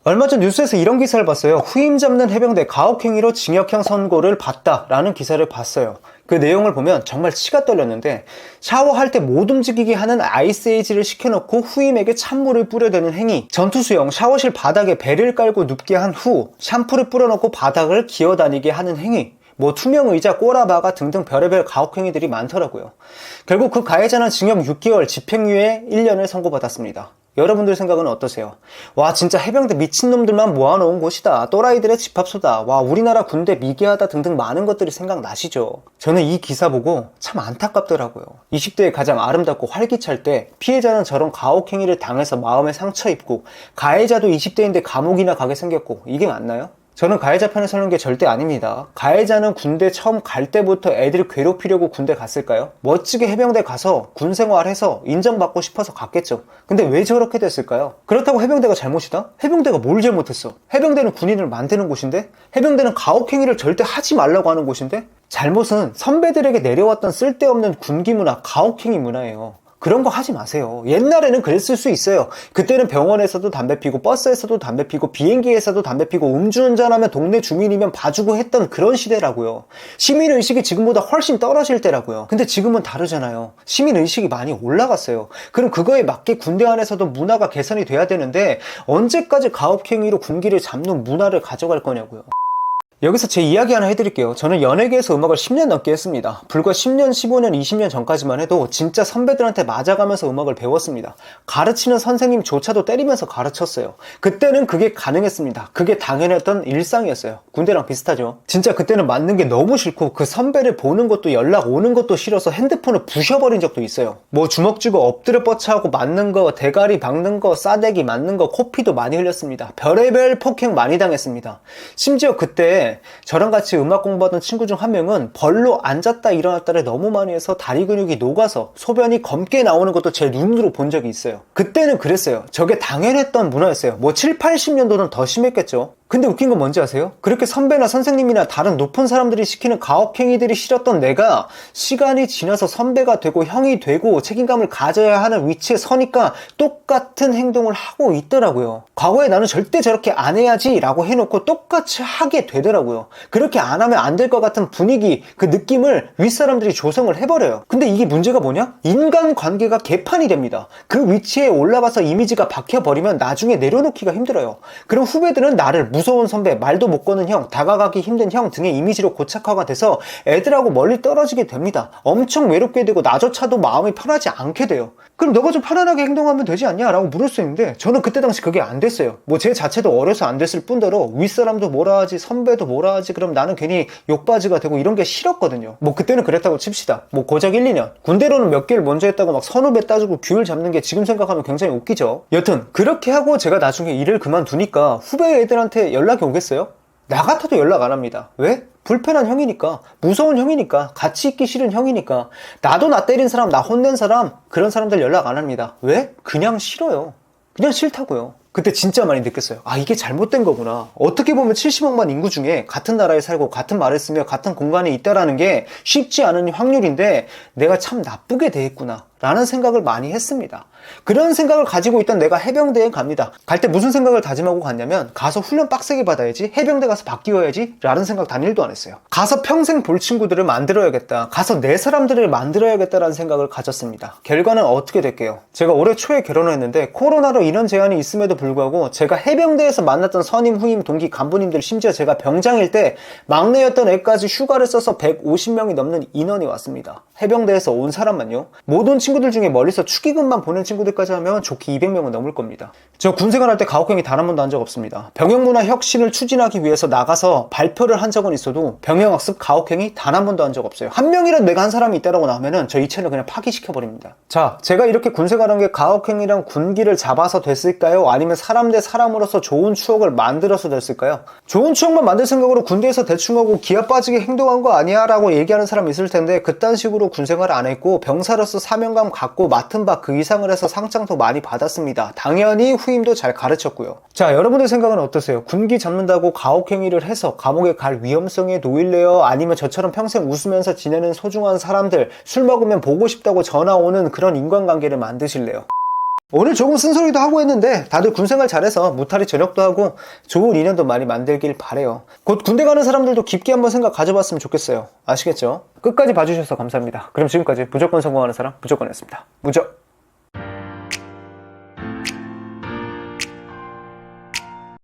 얼마 전 뉴스에서 이런 기사를 봤어요. 후임 잡는 해병대 가혹행위로 징역형 선고를 받다라는 기사를 봤어요. 그 내용을 보면 정말 치가 떨렸는데, 샤워할 때 못 움직이게 하는 아이스에이지를 시켜놓고 후임에게 찬물을 뿌려대는 행위, 전투수용 샤워실 바닥에 배를 깔고 눕게 한 후 샴푸를 뿌려놓고 바닥을 기어다니게 하는 행위, 투명 의자, 꼬라박아 등등 별의별 가혹행위들이 많더라고요. 결국 그 가해자는 징역 6개월, 집행유예 1년을 선고받았습니다. 여러분들 생각은 어떠세요? 와, 진짜 해병대 미친놈들만 모아놓은 곳이다. 또라이들의 집합소다. 와, 우리나라 군대 미개하다 등등 많은 것들이 생각나시죠? 저는 이 기사 보고 참 안타깝더라고요. 20대에 가장 아름답고 활기찰 때 피해자는 저런 가혹행위를 당해서 마음에 상처 입고, 가해자도 20대인데 감옥이나 가게 생겼고, 이게 맞나요? 저는 가해자 편에 서는 게 절대 아닙니다. 가해자는 군대 처음 갈 때부터 애들 괴롭히려고 군대 갔을까요? 멋지게 해병대 가서 군 생활해서 인정받고 싶어서 갔겠죠. 근데 왜 저렇게 됐을까요? 그렇다고 해병대가 잘못이다? 해병대가 뭘 잘못했어? 해병대는 군인을 만드는 곳인데? 해병대는 가혹행위를 절대 하지 말라고 하는 곳인데? 잘못은 선배들에게 내려왔던 쓸데없는 군기 문화, 가혹행위 문화예요. 그런 거 하지 마세요. 옛날에는 그랬을 수 있어요. 그때는 병원에서도 담배 피고, 버스에서도 담배 피고, 비행기에서도 담배 피고, 음주운전하면 동네 주민이면 봐주고 했던 그런 시대라고요. 시민의식이 지금보다 훨씬 떨어질 때라고요. 근데 지금은 다르잖아요. 시민의식이 많이 올라갔어요. 그럼 그거에 맞게 군대 안에서도 문화가 개선이 돼야 되는데, 언제까지 가혹행위로 군기를 잡는 문화를 가져갈 거냐고요. 여기서 제 이야기 하나 해드릴게요. 저는 연예계에서 음악을 10년 넘게 했습니다. 불과 10년, 15년, 20년 전까지만 해도 진짜 선배들한테 맞아가면서 음악을 배웠습니다. 가르치는 선생님조차도 때리면서 가르쳤어요. 그때는 그게 가능했습니다. 그게 당연했던 일상이었어요. 군대랑 비슷하죠. 진짜 그때는 맞는 게 너무 싫고, 그 선배를 보는 것도 연락 오는 것도 싫어서 핸드폰을 부셔버린 적도 있어요. 주먹 쥐고 엎드려 뻗쳐하고 맞는 거, 대가리 박는 거, 싸대기 맞는 거, 코피도 많이 흘렸습니다. 별의별 폭행 많이 당했습니다. 심지어 그때 저랑 같이 음악 공부하던 친구 중 한 명은 벌로 앉았다 일어났다를 너무 많이 해서 다리 근육이 녹아서 소변이 검게 나오는 것도 제 눈으로 본 적이 있어요. 그때는 그랬어요. 저게 당연했던 문화였어요. 7, 80년도는 더 심했겠죠. 근데 웃긴 건 뭔지 아세요? 그렇게 선배나 선생님이나 다른 높은 사람들이 시키는 가혹행위들이 싫었던 내가 시간이 지나서 선배가 되고 형이 되고 책임감을 가져야 하는 위치에 서니까 똑같은 행동을 하고 있더라고요. 과거에 나는 절대 저렇게 안 해야지 라고 해놓고 똑같이 하게 되더라고요. 그렇게 안 하면 안 될 것 같은 분위기, 그 느낌을 윗사람들이 조성을 해버려요. 근데 이게 문제가 뭐냐? 인간관계가 개판이 됩니다. 그 위치에 올라가서 이미지가 박혀버리면 나중에 내려놓기가 힘들어요. 그럼 후배들은 나를 무서운 선배, 말도 못 거는 형, 다가가기 힘든 형 등의 이미지로 고착화가 돼서 애들하고 멀리 떨어지게 됩니다. 엄청 외롭게 되고 나조차도 마음이 편하지 않게 돼요. 그럼 너가 좀 편안하게 행동하면 되지 않냐? 라고 물을 수 있는데, 저는 그때 당시 그게 안 됐어요. 제 자체도 어려서 안 됐을 뿐더러 윗사람도 뭐라 하지, 선배도 뭐라 하지, 그럼 나는 괜히 욕바지가 되고 이런 게 싫었거든요. 그때는 그랬다고 칩시다. 고작 1, 2년. 군대로는 몇 개를 먼저 했다고 막 선후배 따지고 규율 잡는 게 지금 생각하면 굉장히 웃기죠. 여튼 그렇게 하고 제가 나중에 일을 그만두니까 후배 애들한테 연락이 오겠어요? 나 같아도 연락 안 합니다. 왜? 불편한 형이니까, 무서운 형이니까, 같이 있기 싫은 형이니까. 나도 나 때린 사람, 나 혼낸 사람, 그런 사람들 연락 안 합니다. 왜? 그냥 싫어요. 그냥 싫다고요. 그때 진짜 많이 느꼈어요. 이게 잘못된 거구나. 어떻게 보면 70억만 인구 중에 같은 나라에 살고 같은 말을 쓰며 같은 공간에 있다라는 게 쉽지 않은 확률인데 내가 참 나쁘게 대했구나 라는 생각을 많이 했습니다. 그런 생각을 가지고 있던 내가 해병대에 갑니다. 갈 때 무슨 생각을 다짐하고 갔냐면, 가서 훈련 빡세게 받아야지, 해병대 가서 바뀌어야지 라는 생각 단 1도 안 했어요. 가서 평생 볼 친구들을 만들어야겠다, 가서 내 사람들을 만들어야겠다라는 생각을 가졌습니다. 결과는 어떻게 될게요? 제가 올해 초에 결혼을 했는데 코로나로 인원 제한이 있음에도 불구하고 제가 해병대에서 만났던 선임, 후임, 동기, 간부님들, 심지어 제가 병장일 때 막내였던 애까지 휴가를 써서 150명이 넘는 인원이 왔습니다. 해병대에서 온 사람만요. 모든 친구들 중에 멀리서 축의금만 보낸 친구들까지 하면 좋게 200명은 넘을 겁니다. 저 군생활 할 때 가혹행위 단 한 번도 한 적 없습니다. 병영문화 혁신을 추진하기 위해서 나가서 발표를 한 적은 있어도 병영학습 가혹행위 단 한 번도 한 적 없어요. 한 명이라도 내가 한 사람이 있다라고 나오면은 저 이 채널 그냥 파기시켜버립니다. 자, 제가 이렇게 군생활한 게 가혹행위랑 군기를 잡아서 됐을까요? 아니면 사람 대 사람으로서 좋은 추억을 만들어서 됐을까요? 좋은 추억만 만들 생각으로 군대에서 대충 하고 기아 빠지게 행동한 거 아니야? 라고 얘기하는 사람이 있을 텐데, 그딴 식으로 군생활 안 했고 병사로서 사명감 갖고 맡은 바 그 이상을 해서 상장도 많이 받았습니다. 당연히 후임도 잘 가르쳤고요. 자, 여러분들 생각은 어떠세요? 군기 잡는다고 가혹행위를 해서 감옥에 갈 위험성에 놓일래요? 아니면 저처럼 평생 웃으면서 지내는 소중한 사람들, 술 먹으면 보고 싶다고 전화 오는 그런 인간관계를 만드실래요? 오늘 조금 쓴소리도 하고 했는데 다들 군생활 잘해서 무탈이 전역도 하고 좋은 인연도 많이 만들길 바래요. 곧 군대 가는 사람들도 깊게 한번 생각 가져봤으면 좋겠어요. 아시겠죠? 끝까지 봐주셔서 감사합니다. 그럼 지금까지 무조건 성공하는 사람 무조건이었습니다. 무조